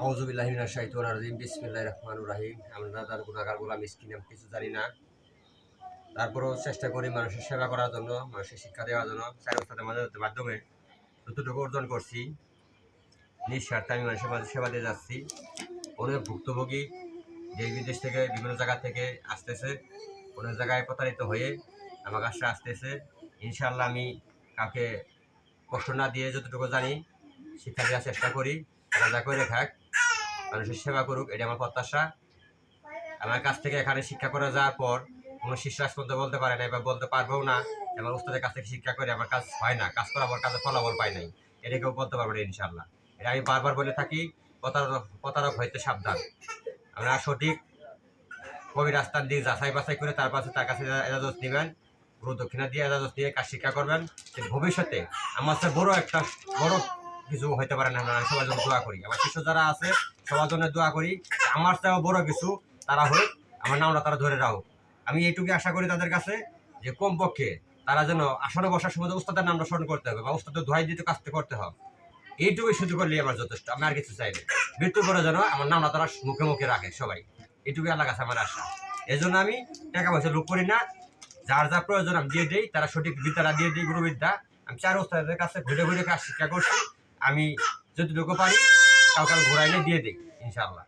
আউযুবিল্লাহি মিনাশ শাইতানির রাজিম বিসমিল্লাহির রহমানির রহিম। আমরা তার গুনাহগার গোলাম মিসকিন, আমি কিছু জানি না, তারপরেও চেষ্টা করি মানুষের সেবা করার জন্য, মানুষের শিক্ষা দেওয়ার জন্য। চার ওস্তাদের মাধ্যমে যতটুকু অর্জন করছি, নিঃস্বার্থে আমি মানুষের মাঝে সেবা দিয়ে যাচ্ছি। অনেক ভুক্তভোগী দেশ বিদেশ থেকে, বিভিন্ন জায়গা থেকে আসতেছে, অনেক জায়গায় প্রতারিত হয়ে আমার কাছে আসতেছে। ইনশাআল্লাহ আমি কাউকে কষ্ট না দিয়ে যতটুকু জানি শিক্ষা দেওয়ার চেষ্টা করি। তারা যা করে খাক, মানুষের সেবা করুক, এটা আমার প্রত্যাশা। আমার কাছ থেকে এখানে শিক্ষা করে যাওয়ার পর কোনো শিষ্য আজ পর্যন্ত বলতে পারে না বা বলতে পারবেও না আমার উস্তাদের কাছ থেকে শিক্ষা করে আমার কাজ হয় না, কাজ করা আমার কাজে ফলাফল পাই নাই, এটা কেউ বলতে পারবে না ইনশাল্লাহ। এটা আমি বারবার বলে থাকি, প্রতারক হইতে সাবধান। আমরা সঠিক কবি রাস্তার দিকে যাচাই বাছাই করে তার পাশে তার কাছে এজাজত নেবেন, গুরু দক্ষিণা দিয়ে এজাজত নিয়ে কাজ শিক্ষা করবেন। ভবিষ্যতে আমার সাথে বড় কিছু হইতে পারে না। আমরা সবার জন্য দোয়া করি, আমার শিষ্য যারা আছে সবার জন্য দোয়া করি, আমার চেয়েও বড় কিছু তারা হোক, আমার নামটা তারা ধরে রাখুক। আমি এইটুকু আশা করি তাদের কাছে যে কমপক্ষে তারা যেন আসনে বসার সময় উস্তাদের নামটা স্মরণ করতে হবে বা উস্তাদের দোহাই দিতে কাজতে করতে হবে। এইটুকুই শুধু করলেই আমার যথেষ্ট, আমি আর কিছু চাই না। মৃত্যুর পরে যেন আমার নামটা তারা মুখে মুখে রাখে সবাই, এটুকুই আল্লাহ কাছে আমার আশা। এই জন্য আমি টাকা পয়সা লোক করি না, যার যা প্রয়োজন আমি দিয়ে দিই, তারা সঠিক বিদ্যাটা দিয়ে দিই, গুরুবিদ্যা। আমি চার ওস্তাদের কাছে ঘুরে ঘুরে কাজ শিক্ষা করছি, আমি যতটুকু পারি কাউকে ঘুরাইলে দিয়ে দিই ইনশাআল্লাহ।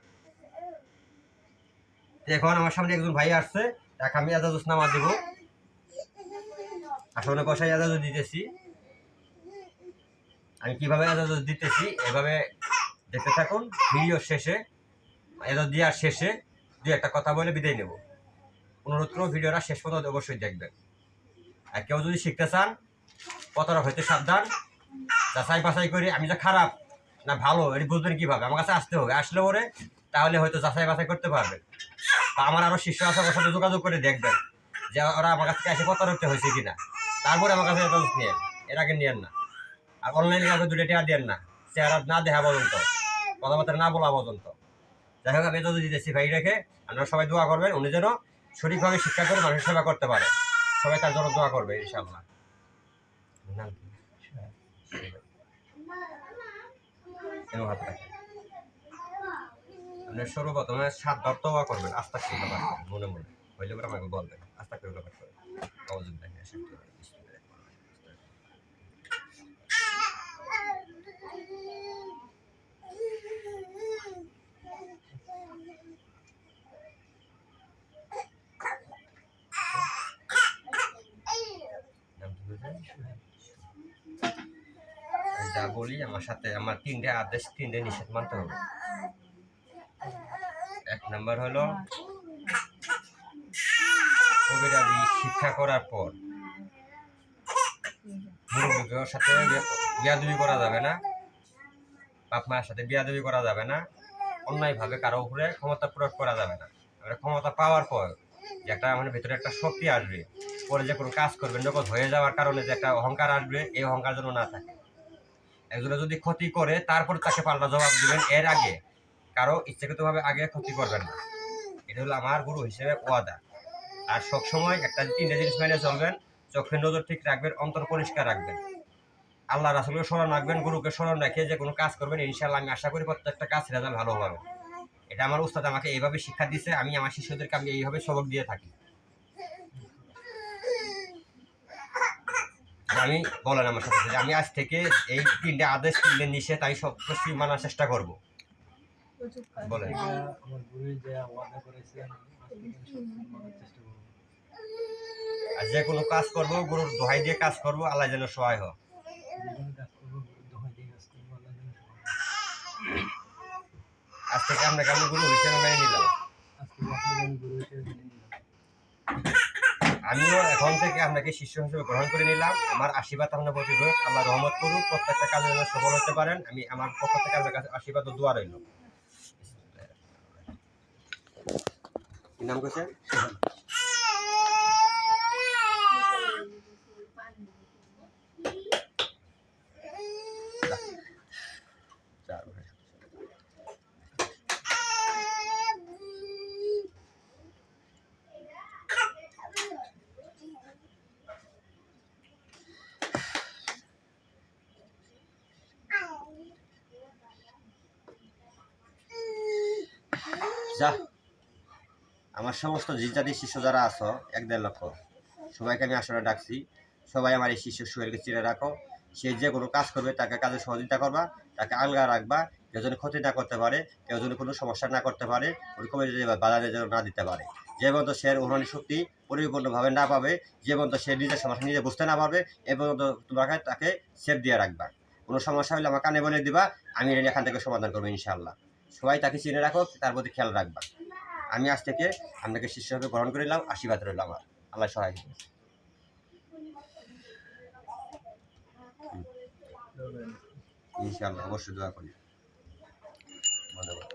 এখন আমার সামনে একজন ভাই আসছে, তাকে আমি এজাজত নামা দেব, আসলে বসাই এজাজত দিতেছি। আমি কিভাবে এজাজত দিতেছি এভাবে দেখতে থাকুন। ভিডিও শেষে এজাজত দেওয়ার শেষে দুই একটা কথা বলে বিদায় নেব। অনুরোধ করব ভিডিওটা শেষ পর্যন্ত অবশ্যই দেখবেন। আর কেউ যদি শিখতে চান, প্রতারক হইতে সাবধান। যাচাই বাছাই করে আমি যে খারাপ না ভালো এটি বুঝবেন কীভাবে, আমার কাছে আসতে হবে। আসলে ওরে তাহলে হয়তো যাচাই বাছাই করতে পারবেন। বা আমার আরও শিষ্য আছে, ওর সাথে যোগাযোগ করে দেখবেন যে ওরা আমার কাছ থেকে এসে প্রতারক হয়েছে কিনা, তারপরে আমার কাছে এজাজত নিয়েন, এর আগে নিয়েন না। আর অনলাইনে কাউকে দুটো টাকা দেন না, চেহারা না দেখা পর্যন্ত, কথাবার্তা না বলা পর্যন্ত। যাই হোক, আমি এজাজত দিতেছি ভাই রেখে। আপনারা সবাই দোয়া করবেন, উনি যেন সঠিকভাবে শিক্ষা করে মানুষের সেবা করতে পারে। সবাই তার জন্য দোয়া করবে ইনশাআল্লাহ। আপনার সর্বপ্রথমে 7 বার তওবা করবেন, আস্তাগফিরুল্লাহ পাঠ করবেন, মনে মনে হইলে পরে আমাকে বলবেন, আস্তাগফিরুল্লাহ পাঠ করবেন। আউযুবিল্লাহি মিনাশ শাইতানির রাজিম, বিসমিল্লাহির রহমানির রহিম। যা বলি আমার সাথে আমার 3টে আদেশ, 3টে নিষেধ মানতে হবে। 1 নাম্বার হলো কবিরাজি শিক্ষা করার পর মুরব্বিদের সাথে বিয়াদবি করা যাবে না, বাপ মায়ের সাথে বিয়াদবি করা যাবে না, অন্যায়ভাবে কারো উপরে ক্ষমতা প্রয়োগ করা যাবে না। ক্ষমতা পাওয়ার পর যে একটা আমাদের ভিতরে একটা শক্তি আসবে, পরে যে কোনো কাজ করবে নগদ হয়ে যাওয়ার কারণে যে একটা অহংকার আসবে, এই অহংকার যেন না থাকে। একজনে যদি ক্ষতি করে তারপর তাকে পাল্টা জবাব দিবেন, এর আগে কারো ইচ্ছাকৃতভাবে আগে ক্ষতি করবেন না। এটা হলো আমার গুরু হিসেবে ওয়াদা। আর সবসময় একটা 3টে জিনিস মেনে চলবেন, চোখের নজর ঠিক রাখবেন, অন্তর পরিষ্কার রাখবেন, আল্লাহ রাসূলকে স্মরণ রাখবেন, গুরুকে স্মরণ রেখে যে কোনো কাজ করবেন, ইনশাআল্লাহ আমি আশা করি প্রত্যেকটা কাজ রেজাল্ট ভালো হবে। এটা আমার উস্তাদ আমাকে এইভাবে শিক্ষা দিয়েছে, আমি আমার শিষ্যদেরকে আমি এইভাবে সবক দিয়ে থাকি। আমি বলেন আমার সাথে যে আমি আজ থেকে এই 3টে আদেশ, 3টে নিষেধ আমি সব কিছু মানার চেষ্টা করব। বলেন। আমার গুরু যে ওয়াদা করেছে মানার চেষ্টা করব। আর যে কোনো কাজ করব গুরুর দোহাই দিয়ে কাজ করব, আল্লাহ যেন সহায় হয়। যে কোনো কাজ করব গুরুর দোহাই দিয়ে কাজ করব, আল্লাহ যেন সহায় হয়। আজ থেকে আপনাকে আমি গুরু হিসেবে মেনে নিলাম। আজ থেকে আপনাকে আমি গুরু হিসেবে মেনে নিলাম। আমিও এখন থেকে আপনাকে শিষ্য হিসেবে গ্রহণ করে নিলাম। আমার আশীর্বাদ আপনার প্রতি রোগ, আল্লাহ রহমত করুক, প্রত্যেকটা কাজে যেন সফল হতে পারেন। আমি আমার পক্ষ থেকে আপনার কাছে আশীর্বাদ ও দোয়া রইল। কি নাম কইছেন? যা আমার সমস্ত জিনজাতি শিষ্য যারা আছো 1-1.5 লক্ষ সবাইকে আমি আসলে ডাকছি। সবাই আমার এই শিষ্য সোহেলকে চিনে রাখো। সে যে কোনো কাজ করবে তাকে কাজে সহযোগিতা করবা, তাকে আলগা রাখবা, কেউ যেন ক্ষতি না করতে পারে, কেউ যেন কোনো সমস্যা না করতে পারে, ওরকম বাধা যেন না দিতে পারে। যে পর্যন্ত সে রুহানি শক্তি পরিপূর্ণভাবে না পাবে, যে পর্যন্ত সে নিজের সমস্যা নিজে বুঝতে না পারবে, এ পর্যন্ত তোমাকে তাকে সেফ দিয়ে রাখবা। কোনো সমস্যা হলে আমার কানে বলে দিবা, আমি এটা এখান থেকে সমাধান করবো ইনশাআল্লাহ। সবাই তাকে চিনে রাখো, তার প্রতি খেয়াল রাখবা। আমি আজ থেকে আপনাকে শিষ্য হিসেবে গ্রহণ করে নিলাম, আশীর্বাদ রইল আমার। আল্লাহ সহায় হোক। ইনশাআল্লাহ অবশ্যই দোয়া করি। ধন্যবাদ।